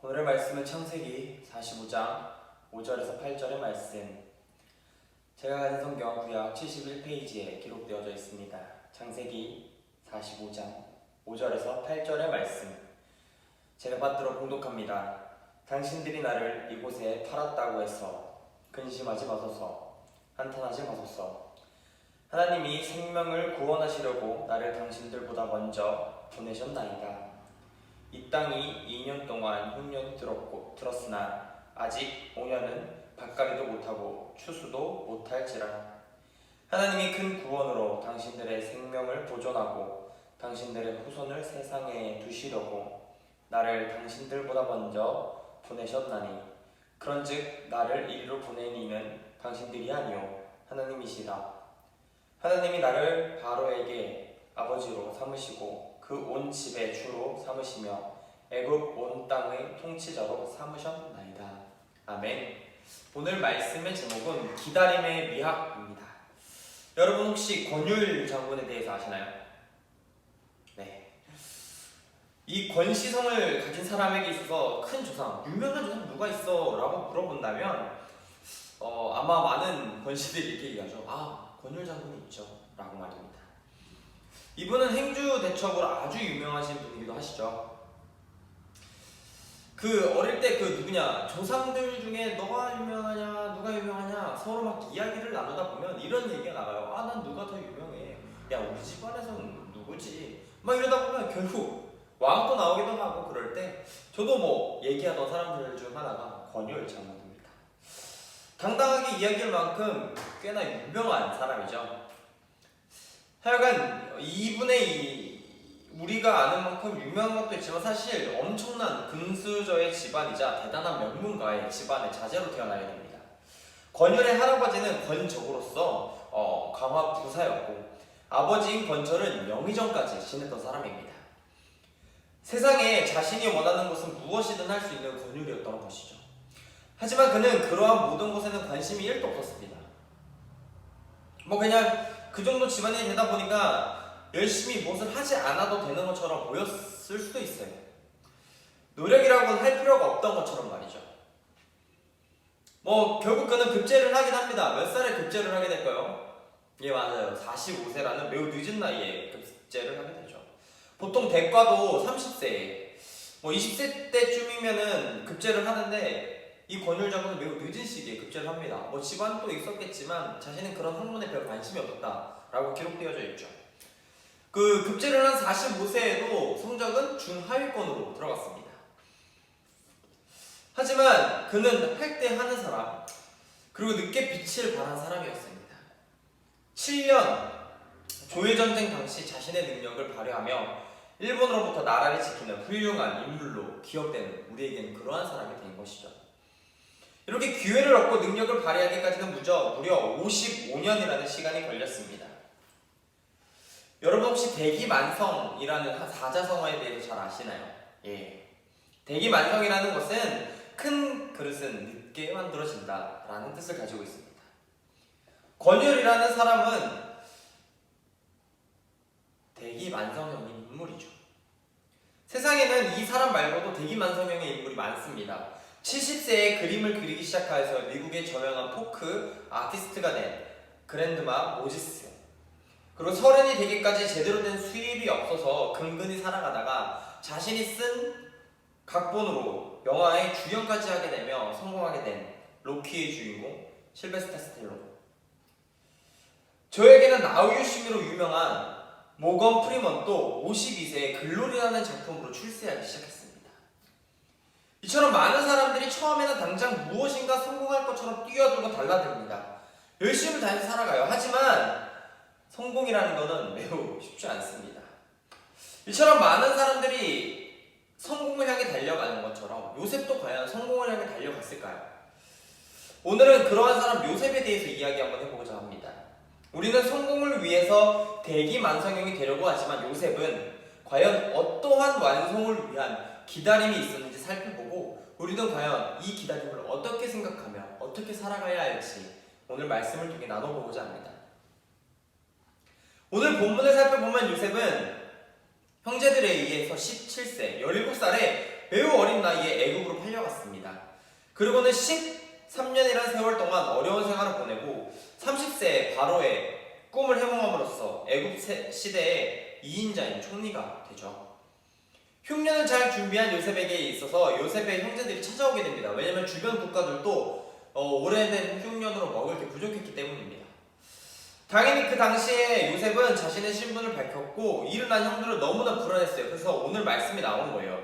오늘의 말씀은 창세기 45장 5절에서 8절의 말씀. 제가 가진 성경 구약 71페이지에 기록되어져 있습니다. 창세기 45장 5절에서 8절의 말씀. 제가 받들어 봉독합니다. 당신들이 나를 이곳에 팔았다고 해서 근심하지 마소서, 한탄하지 마소서. 하나님이 생명을 구원하시려고 나를 당신들보다 먼저 보내셨나이다. 이 땅이 2년 동안 흉년이 들었으나 아직 5년은 밭가리도 못하고 추수도 못할지라. 하나님이 큰 구원으로 당신들의 생명을 보존하고 당신들의 후손을 세상에 두시려고 나를 당신들보다 먼저 보내셨나니, 그런즉 나를 이리로 보낸 이는 당신들이 아니요 하나님이시라. 하나님이 나를 바로에게 아버지로 삼으시고 그 온 집의 주로 삼으시며 애굽 온 땅의 통치자로 삼으셨나이다. 아멘. 오늘 말씀의 제목은 기다림의 미학입니다. 여러분 혹시 권율 장군에 대해서 아시나요? 네. 이 권시성을 가진 사람에게 있어서 큰 조상, 유명한 조상 누가 있어? 라고 물어본다면 아마 많은 권씨들이 이렇게 얘기하죠. 권율 장군이 있죠. 라고 말입니다. 이분은 행주 대첩으로 아주 유명하신 분이기도 하시죠. 어릴 때 조상들 중에 너가 유명하냐, 누가 유명하냐 서로 막 이야기를 나누다 보면 이런 얘기가 나가요. 난 누가 더 유명해. 야, 우리 집안에서는 누구지? 막 이러다 보면 결국 왕도 나오기도 하고, 그럴 때 저도 얘기하던 사람들 중 하나가 권율 장군입니다. 당당하게 이야기할 만큼 꽤나 유명한 사람이죠. 하여간 이분의 우리가 아는 만큼 유명한 것도 있지만 사실 엄청난 금수저의 집안이자 대단한 명문가의 집안의 자제로 태어나게 됩니다. 권율의 할아버지는 권적으로서 강화 부사였고, 아버지인 권철은 영의정까지 지냈던 사람입니다. 세상에 자신이 원하는 것은 무엇이든 할 수 있는 권율이었던 것이죠. 하지만 그는 그러한 모든 것에는 관심이 1도 없었습니다. 그냥 그 정도 집안이 되다 보니까 열심히 무엇을 하지 않아도 되는 것처럼 보였을 수도 있어요. 노력이라고는 할 필요가 없던 것처럼 말이죠. 결국 그는 급제를 하긴 합니다. 몇 살에 급제를 하게 될까요? 예, 맞아요. 45세라는 매우 늦은 나이에 급제를 하게 되죠. 보통 대과도 30세, 20세 때쯤이면은 급제를 하는데, 이 권율 장군은 매우 늦은 시기에 급제를 합니다. 집안도 있었겠지만 자신은 그런 학문에 별 관심이 없었다라고 기록되어져 있죠. 급제를 한 45세에도 성적은 중하위권으로 들어갔습니다. 하지만 그는 할 때 하는 사람, 그리고 늦게 빛을 발한 사람이었습니다. 7년 조일전쟁 당시 자신의 능력을 발휘하며 일본으로부터 나라를 지키는 훌륭한 인물로 기억되는 우리에게는 그러한 사람이 된 것이죠. 이렇게 기회를 얻고 능력을 발휘하기까지는 무려 55년이라는 시간이 걸렸습니다. 여러분 혹시 대기만성이라는 사자성어에 대해서 잘 아시나요? 예. 대기만성이라는 것은 큰 그릇은 늦게 만들어진다 라는 뜻을 가지고 있습니다. 권율이라는 사람은 대기만성형인 인물이죠. 세상에는 이 사람 말고도 대기만성형의 인물이 많습니다. 70세에 그림을 그리기 시작하여서 미국의 저명한 포크 아티스트가 된 그랜드마 모지스, 그리고 30이 되기까지 제대로 된 수입이 없어서 근근히 살아가다가 자신이 쓴 각본으로 영화의 주연까지 하게 되며 성공하게 된 로키의 주인공 실베스타 스텔론, 저에게는 나우유심으로 유명한 모건 프리먼도 52세에 글로리라는 작품으로 출세하기 시작했습니다. 이처럼 많은 사람들이 처음에는 당장 무엇인가 성공할 것처럼 뛰어들고 달라듭니다. 열심히 다해서 살아가요. 하지만 성공이라는 것은 매우 쉽지 않습니다. 이처럼 많은 사람들이 성공을 향해 달려가는 것처럼 요셉도 과연 성공을 향해 달려갔을까요? 오늘은 그러한 사람 요셉에 대해서 이야기 한번 해보고자 합니다. 우리는 성공을 위해서 대기만성형이 되려고 하지만 요셉은 과연 어떠한 완성을 위한 기다림이 있었는지 살펴보고, 우리는 과연 이 기다림을 어떻게 생각하며 어떻게 살아가야 할지 오늘 말씀을 통해 나눠보고자 합니다. 오늘 본문을 살펴보면 요셉은 형제들에 의해서 17세, 17살에 매우 어린 나이에 애굽으로 팔려갔습니다. 그리고는 13년이라는 세월 동안 어려운 생활을 보내고 30세에 바로의 꿈을 해몽함으로써 애굽 시대의 2인자인 총리가 되죠. 흉년을 잘 준비한 요셉에게 있어서 요셉의 형제들이 찾아오게 됩니다. 왜냐하면 주변 국가들도 오래된 흉년으로 먹을 게 부족했기 때문입니다. 당연히 그 당시에 요셉은 자신의 신분을 밝혔고 일어난 형들을 너무나 불안했어요. 그래서 오늘 말씀이 나온 거예요.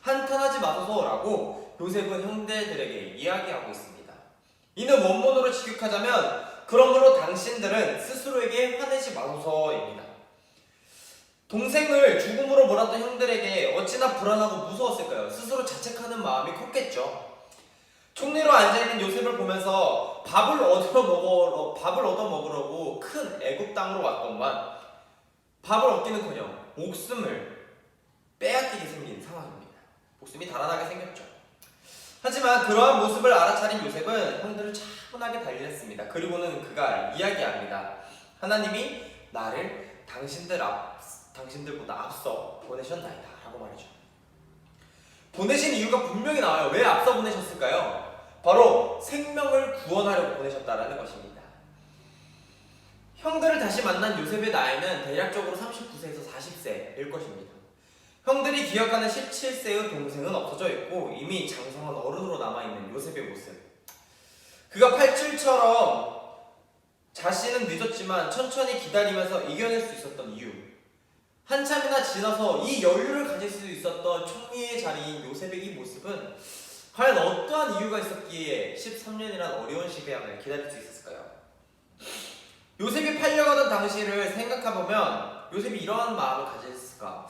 한탄하지 마소서라고 요셉은 형제들에게 이야기하고 있습니다. 이는 원문으로 직역하자면 그러므로 당신들은 스스로에게 화내지 마소서입니다. 동생을 죽음으로 몰았던 형들에게 어찌나 불안하고 무서웠을까요? 스스로 자책하는 마음이 컸겠죠. 총리로 앉아있는 요셉을 보면서 밥을 얻어 먹으려고 큰 애굽 땅으로 왔건만 밥을 얻기는커녕 목숨을 빼앗기게 생긴 상황입니다. 목숨이 달아나게 생겼죠. 하지만 그러한 모습을 알아차린 요셉은 형들을 차분하게 달랬습니다. 그리고는 그가 이야기합니다. 하나님이 나를 당신들보다 앞서 보내셨나이다 라고 말이죠. 보내신 이유가 분명히 나와요. 왜 앞서 보내셨을까요? 바로 생명을 구원하려고 보내셨다라는 것입니다. 형들을 다시 만난 요셉의 나이는 대략적으로 39세에서 40세일 것입니다. 형들이 기억하는 17세의 동생은 없어져 있고 이미 장성한 어른으로 남아있는 요셉의 모습. 그가 팔줄처럼 자신은 늦었지만 천천히 기다리면서 이겨낼 수 있었던 이유. 한참이나 지나서 이 여유를 가질 수 있었던 총리의 자리인 요셉의 이 모습은 과연 어떠한 이유가 있었기에 13년이란 어려운 시간을 기다릴 수 있었을까요? 요셉이 팔려가던 당시를 생각해보면 요셉이 이러한 마음을 가졌을까?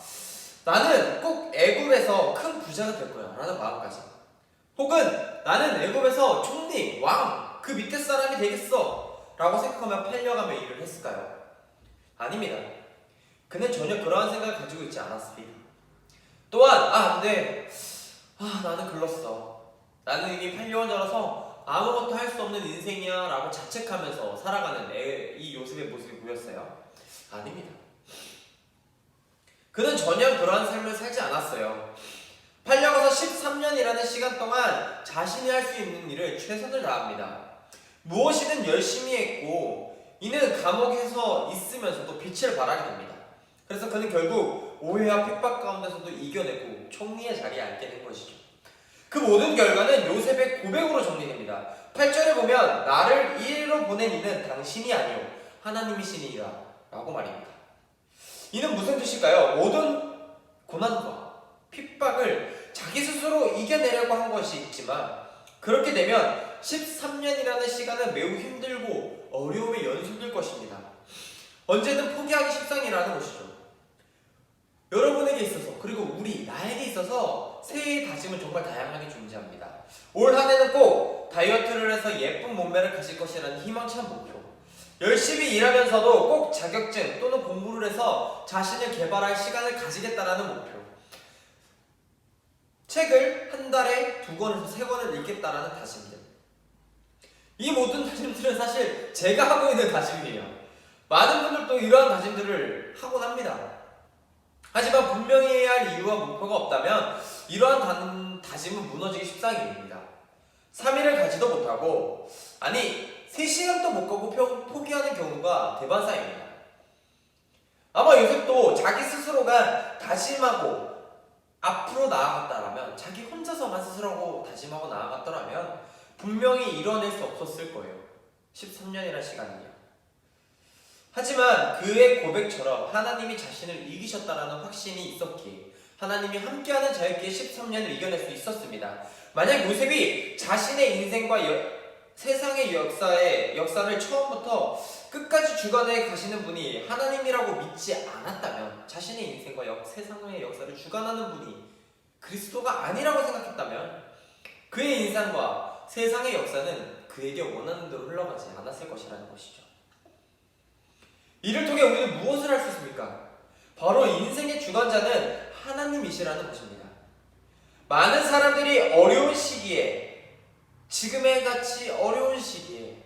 나는 꼭 애굽에서 큰 부자가 될 거야 라는 마음까지, 혹은 나는 애굽에서 총리, 왕, 그 밑에 사람이 되겠어 라고 생각하며 팔려가며 일을 했을까요? 아닙니다. 그는 전혀 그러한 생각을 가지고 있지 않았습니다. 또한 나는 글렀어. 나는 이미 팔려온 자라서 아무것도 할 수 없는 인생이야 라고 자책하면서 살아가는 이 요셉의 모습이 보였어요. 아닙니다. 그는 전혀 그러한 삶을 살지 않았어요. 팔려가서 13년이라는 시간 동안 자신이 할 수 있는 일을 최선을 다합니다. 무엇이든 열심히 했고 이는 감옥에서 있으면서도 빛을 발하게 됩니다. 그래서 그는 결국 오해와 핍박 가운데서도 이겨내고 총리의 자리에 앉게 된 것이죠. 그 모든 결과는 요셉의 고백으로 정리됩니다. 8절에 보면 나를 이 일로 보낸 이는 당신이 아니요 하나님이시니라 라고 말입니다. 이는 무슨 뜻일까요? 모든 고난과 핍박을 자기 스스로 이겨내려고 한 것이 있지만 그렇게 되면 13년이라는 시간은 매우 힘들고 어려움에 연속될 것입니다. 언제든 포기하기 십상이라는 것이죠. 여러분에게 있어서, 그리고 나에게 있어서 새해의 다짐은 정말 다양하게 존재합니다. 올 한 해는 꼭 다이어트를 해서 예쁜 몸매를 가질 것이라는 희망찬 목표, 열심히 일하면서도 꼭 자격증 또는 공부를 해서 자신을 개발할 시간을 가지겠다라는 목표, 책을 한 달에 2권에서 3권을 읽겠다라는 다짐들. 이 모든 다짐들은 사실 제가 하고 있는 다짐이에요. 많은 분들도 이러한 다짐들을 하곤 합니다. 하지만 분명히 해야 할 이유와 목표가 없다면 이러한 다짐은 무너지기 십상입니다. 3일을 가지도 못하고 3시간도 못 가고 포기하는 경우가 대반사입니다. 아마 요셉도 자기 스스로가 다짐하고 앞으로 나아갔다라면, 자기 혼자서만 스스로하고 다짐하고 나아갔더라면 분명히 이뤄낼 수 없었을 거예요. 13년이라는 시간이요. 하지만 그의 고백처럼 하나님이 자신을 이기셨다라는 확신이 있었기에, 하나님이 함께하는 자였기에 13년을 이겨낼 수 있었습니다. 만약 요셉이 자신의 인생과 세상의 역사를 처음부터 끝까지 주관해 가시는 분이 하나님이라고 믿지 않았다면, 자신의 인생과 세상의 역사를 주관하는 분이 그리스도가 아니라고 생각했다면 그의 인생과 세상의 역사는 그에게 원하는 대로 흘러가지 않았을 것이라는 것이죠. 이를 통해 우리는 무엇을 할 수 있습니까? 바로 인생의 주관자는 하나님이시라는 것입니다. 많은 사람들이 어려운 시기에, 지금의 같이 어려운 시기에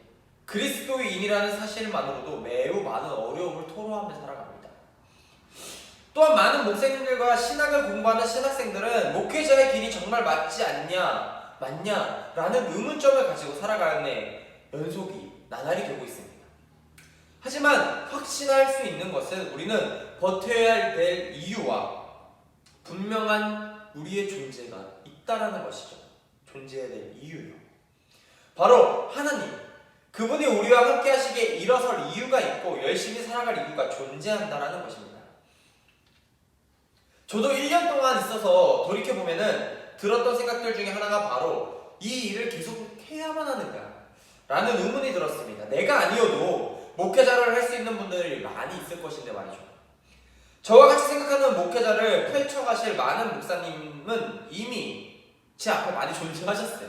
그리스도인이라는 사실만으로도 매우 많은 어려움을 토로하며 살아갑니다. 또한 많은 목사님들과 신학을 공부하는 신학생들은 목회자의 길이 정말 맞지 않냐, 맞냐 라는 의문점을 가지고 살아가는 연속이 나날이 되고 있습니다. 하지만 확신할 수 있는 것은 우리는 버텨야 될 이유와 분명한 우리의 존재가 있다라는 것이죠. 존재해야 될 이유요. 바로 하나님, 그분이 우리와 함께 하시기에 일어설 이유가 있고 열심히 살아갈 이유가 존재한다라는 것입니다. 저도 1년 동안 있어서 돌이켜보면은 들었던 생각들 중에 하나가 바로 이 일을 계속 해야만 하는가 라는 의문이 들었습니다. 내가 아니어도 목회자를 할 수 있는 분들이 많이 있을 것인데 말이죠. 저와 같이 생각하는 목회자를 펼쳐가실 많은 목사님은 이미 제 앞에 많이 존재하셨어요.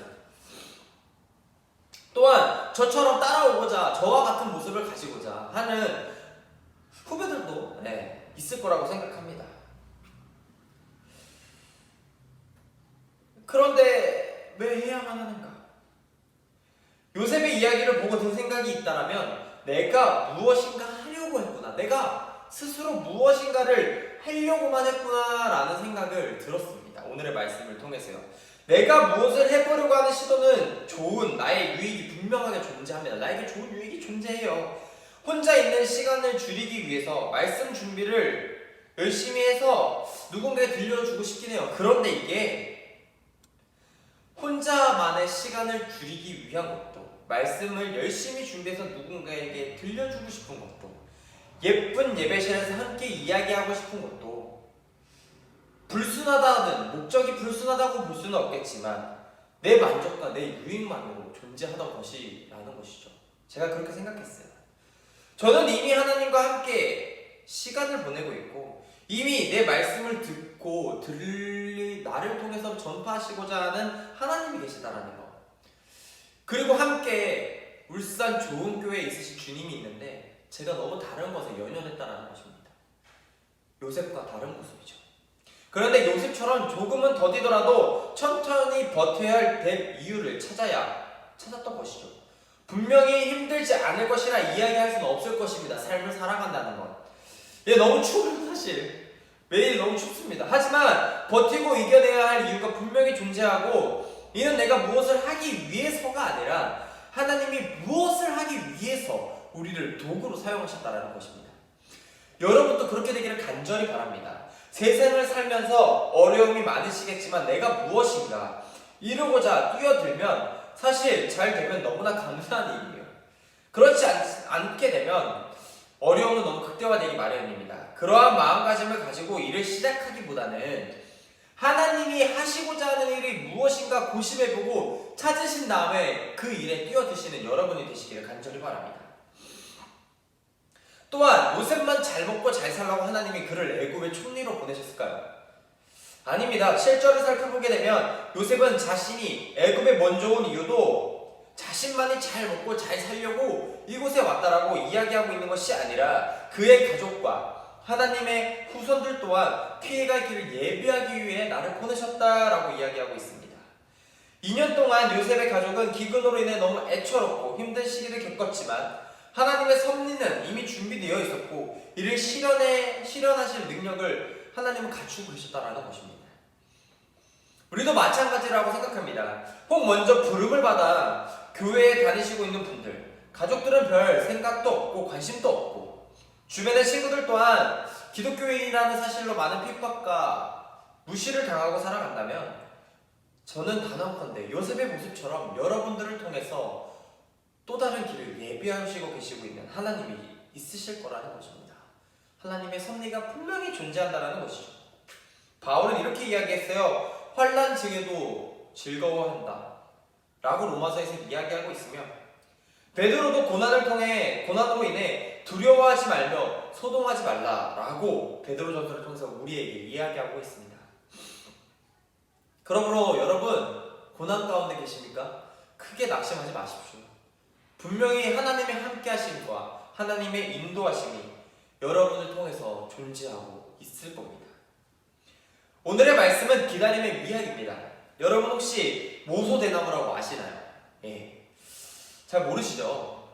또한 저처럼 따라오고자 저와 같은 모습을 가지고자 하는 후배들도 있을 거라고 생각합니다. 그런데 왜 해야만 하는가? 요셉의 이야기를 보고 든 생각이 있다면 내가 무엇인가 하려고 했구나, 내가 스스로 무엇인가를 하려고만 했구나 라는 생각을 들었습니다. 오늘의 말씀을 통해서요. 내가 무엇을 해보려고 하는 시도는 좋은 나의 유익이 분명하게 존재합니다. 나에게 좋은 유익이 존재해요. 혼자 있는 시간을 줄이기 위해서 말씀 준비를 열심히 해서 누군가에게 들려주고 싶긴 해요. 그런데 이게 혼자만의 시간을 줄이기 위한 것도, 말씀을 열심히 준비해서 누군가에게 들려주고 싶은 것도, 예쁜 예배실에서 함께 이야기하고 싶은 것도 불순하다는, 목적이 불순하다고 볼 수는 없겠지만 내 만족과 내 유익만으로 존재하던 것이라는 것이죠. 제가 그렇게 생각했어요. 저는 이미 하나님과 함께 시간을 보내고 있고 이미 내 말씀을 듣고 나를 통해서 전파하시고자 하는 하나님이 계시다라는 것, 그리고 함께 울산 좋은 교회에 있으신 주님이 있는데 제가 너무 다른 것에 연연했다는 것입니다. 요셉과 다른 모습이죠. 그런데 요셉처럼 조금은 더디더라도 천천히 버텨야 될 이유를 찾았던 것이죠. 분명히 힘들지 않을 것이라 이야기할 수는 없을 것입니다. 삶을 살아간다는 것. 너무 추워요, 사실. 매일 너무 춥습니다. 하지만 버티고 이겨내야 할 이유가 분명히 존재하고, 이는 내가 무엇을 하기 위해서가 아니라 하나님이 무엇을 하기 위해서 우리를 도구로 사용하셨다는 것입니다. 여러분도 그렇게 되기를 간절히 바랍니다. 세상을 살면서 어려움이 많으시겠지만 내가 무엇인가 이루고자 뛰어들면 사실 잘 되면 너무나 감사한 일이에요. 그렇지 않게 되면 어려움은 너무 극대화되기 마련입니다. 그러한 마음가짐을 가지고 일을 시작하기보다는 하나님이 하시고자 하는 일이 무엇인가 고심해보고 찾으신 다음에 그 일에 뛰어드시는 여러분이 되시기를 간절히 바랍니다. 또한 요셉만 잘 먹고 잘 살라고 하나님이 그를 애굽의 총리로 보내셨을까요? 아닙니다. 7절을 살펴보게 되면 요셉은 자신이 애굽에 먼저 온 이유도 자신만이 잘 먹고 잘 살려고 이곳에 왔다라고 이야기하고 있는 것이 아니라 그의 가족과 하나님의 후손들 또한 피해갈 길을 예비하기 위해 나를 보내셨다라고 이야기하고 있습니다. 2년 동안 요셉의 가족은 기근으로 인해 너무 애처롭고 힘든 시기를 겪었지만 하나님의 섭리는 이미 준비되어 있었고 이를 실현하실 능력을 하나님은 갖추고 계셨다라는 것입니다. 우리도 마찬가지라고 생각합니다. 혹 먼저 부름을 받아 교회에 다니시고 있는 분들, 가족들은 별 생각도 없고 관심도 없고 주변의 친구들 또한 기독교인이라는 사실로 많은 핍박과 무시를 당하고 살아간다면 저는 단언컨대 요셉의 모습처럼 여러분들을 통해서 또 다른 길을 예비하시고 계시고 있는 하나님이 있으실 거라는 것입니다. 하나님의 섭리가 분명히 존재한다는 것이죠. 바울은 이렇게 이야기했어요. 환난 중에도 즐거워한다 라고 로마서에서 이야기하고 있으며, 베드로도 고난으로 인해 두려워하지 말며 소동하지 말라 라고 베드로전서를 통해서 우리에게 이야기하고 있습니다. 그러므로 여러분, 고난 가운데 계십니까? 크게 낙심하지 마십시오. 분명히 하나님의 함께 하심과 하나님의 인도하심이 여러분을 통해서 존재하고 있을 겁니다. 오늘의 말씀은 기다림의 미학입니다. 여러분 혹시 모소대나무라고 아시나요? 잘 모르시죠?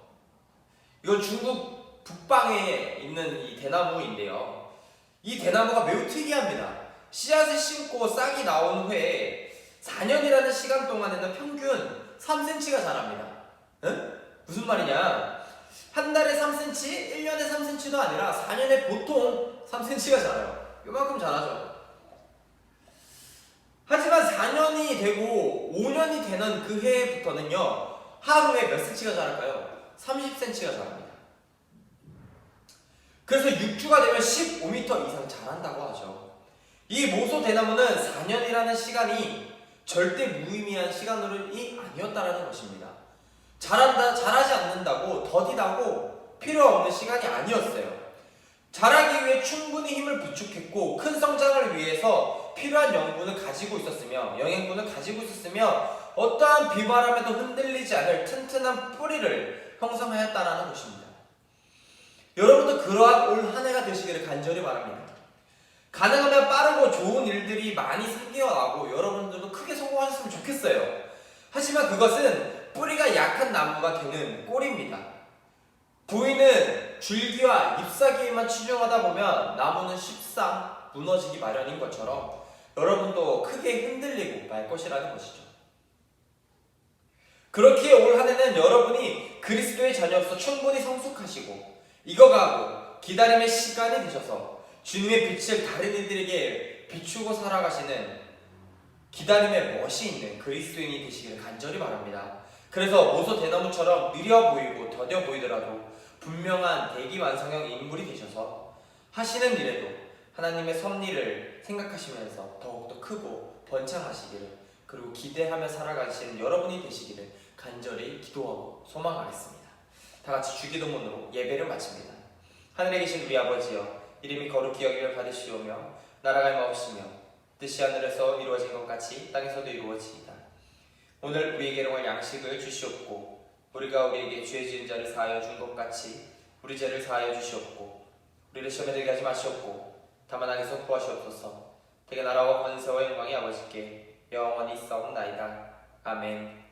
이건 중국 북방에 있는 이 대나무인데요. 이 대나무가 매우 특이합니다. 씨앗을 심고 싹이 나온 후에 4년이라는 시간 동안에는 평균 3cm가 자랍니다. 응? 무슨 말이냐? 한 달에 3cm, 1년에 3cm도 아니라 4년에 보통 3cm가 자라요. 요만큼 자라죠. 하지만 4년이 되고 5년이 되는 그 해부터는요, 하루에 몇 cm가 자랄까요? 30cm가 자랍니다. 그래서 6주가 되면 15m 이상 자란다고 하죠. 이 모소 대나무는 4년이라는 시간이 절대 무의미한 시간이 아니었다라는 것입니다. 자라지 않는다고 더디다고 필요 없는 시간이 아니었어요. 자라기 위해 충분히 힘을 부축했고 큰 성장을 위해서 필요한 영양분을 가지고 있었으며 어떠한 비바람에도 흔들리지 않을 튼튼한 뿌리를 형성하였다라는 것입니다. 여러분도 그러한 올 한 해가 되시기를 간절히 바랍니다. 가능하면 빠르고 좋은 일들이 많이 생겨나고 여러분들도 크게 성공하셨으면 좋겠어요. 하지만 그것은 뿌리가 약한 나무가 되는 꼴입니다. 부위는 줄기와 잎사귀에만 치중하다 보면 나무는 쉽상 무너지기 마련인 것처럼 여러분도 크게 흔들리고 말 것이라는 것이죠. 그렇기에 올 한 해는 여러분이 그리스도의 자녀로서 충분히 성숙하시고 익어가고 기다림의 시간이 되셔서 주님의 빛을 다른 이들에게 비추고 살아가시는 기다림의 멋이 있는 그리스도인이 되시기를 간절히 바랍니다. 그래서 모소 대나무처럼 느려 보이고 더뎌 보이더라도 분명한 대기완성형 인물이 되셔서 하시는 일에도 하나님의 섭리를 생각하시면서 더욱더 크고 번창하시기를, 그리고 기대하며 살아가시는 여러분이 되시기를 간절히 기도하고 소망하겠습니다. 다같이 주기도문으로 예배를 마칩니다. 하늘에 계신 우리 아버지여, 이름이 거룩히 여김을 받으시오며 나라가 임하옵시며 뜻이 하늘에서 이루어진 것 같이 땅에서도 이루어지이다. 오늘 우리에게 일용할 양식을 주시옵고 우리가 우리에게 죄 지은 자를 사하여 준 것 같이 우리 죄를 사하여 주시옵고 우리를 시험에 들게 하지 마시옵고 다만 악에서 구하시옵소서. 대개 나라와 권세와 영광이 아버지께 영원히 있사옵나이다. 아멘.